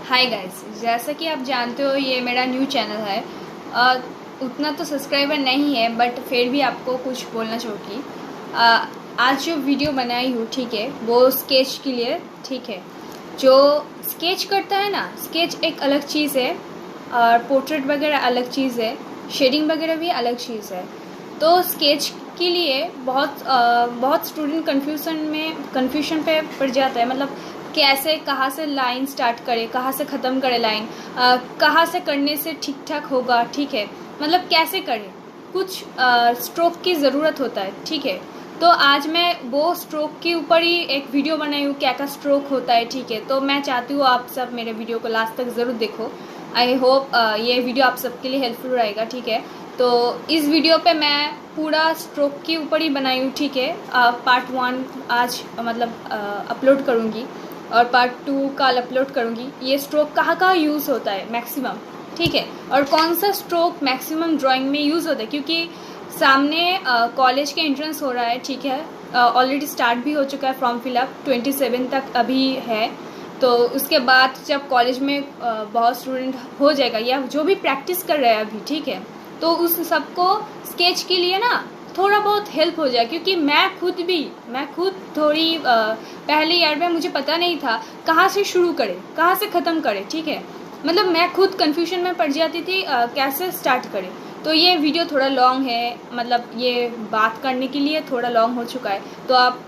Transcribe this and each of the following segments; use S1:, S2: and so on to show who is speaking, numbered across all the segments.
S1: Hi guys, जैसा कि आप जानते हो ये मेरा न्यू चैनल है। उतना तो सब्सक्राइबर नहीं है बट फिर भी आपको कुछ बोलना चाहूँगी। आज जो वीडियो बनाई हूँ, ठीक है, वो स्केच के लिए, ठीक है। जो स्केच करता है ना, स्केच एक अलग चीज़ है और पोर्ट्रेट वगैरह अलग चीज़ है, शेडिंग वगैरह भी अलग चीज़ है। तो स्केच के लिए बहुत स्टूडेंट कन्फ्यूजन पे पड़ जाता है। मतलब कैसे, कहाँ से लाइन स्टार्ट करे, कहाँ से ख़त्म करे लाइन, कहाँ से करने से ठीक ठाक होगा, ठीक है। मतलब कैसे करें, कुछ स्ट्रोक की ज़रूरत होता है, ठीक है। तो आज मैं वो स्ट्रोक के ऊपर ही एक वीडियो बनाई हूँ, क्या क्या स्ट्रोक होता है, ठीक है। तो मैं चाहती हूँ आप सब मेरे वीडियो को लास्ट तक ज़रूर देखो। आई होप ये वीडियो आप सबके लिए हेल्पफुल रहेगा, ठीक है। तो इस वीडियो पे मैं पूरा स्ट्रोक के ऊपर ही बनाई हूँ, ठीक है। पार्ट 1 आज अपलोड करूँगी और पार्ट 2 कल अपलोड करूँगी। ये स्ट्रोक कहाँ यूज़ होता है मैक्सिमम, ठीक है, और कौन सा स्ट्रोक मैक्सिमम ड्राइंग में यूज़ होता है, क्योंकि सामने कॉलेज के एंट्रेंस हो रहा है, ठीक है। ऑलरेडी स्टार्ट भी हो चुका है फॉर्म फिलअप, 27 तक अभी है। तो उसके बाद जब कॉलेज में बहुत स्टूडेंट हो जाएगा या जो भी प्रैक्टिस कर रहा है अभी, ठीक है, तो उस सबको स्केच के लिए ना थोड़ा बहुत हेल्प हो जाए। क्योंकि मैं खुद थोड़ी पहले ईयर में मुझे पता नहीं था कहाँ से शुरू करें, कहाँ से ख़त्म करें, ठीक है। मतलब मैं खुद कन्फ्यूजन में पड़ जाती थी कैसे स्टार्ट करें। तो ये वीडियो थोड़ा लॉन्ग है, मतलब ये बात करने के लिए थोड़ा लॉन्ग हो चुका है। तो आप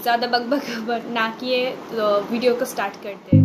S1: ज़्यादा बकबक ना किए, तो वीडियो को स्टार्ट करते हैं।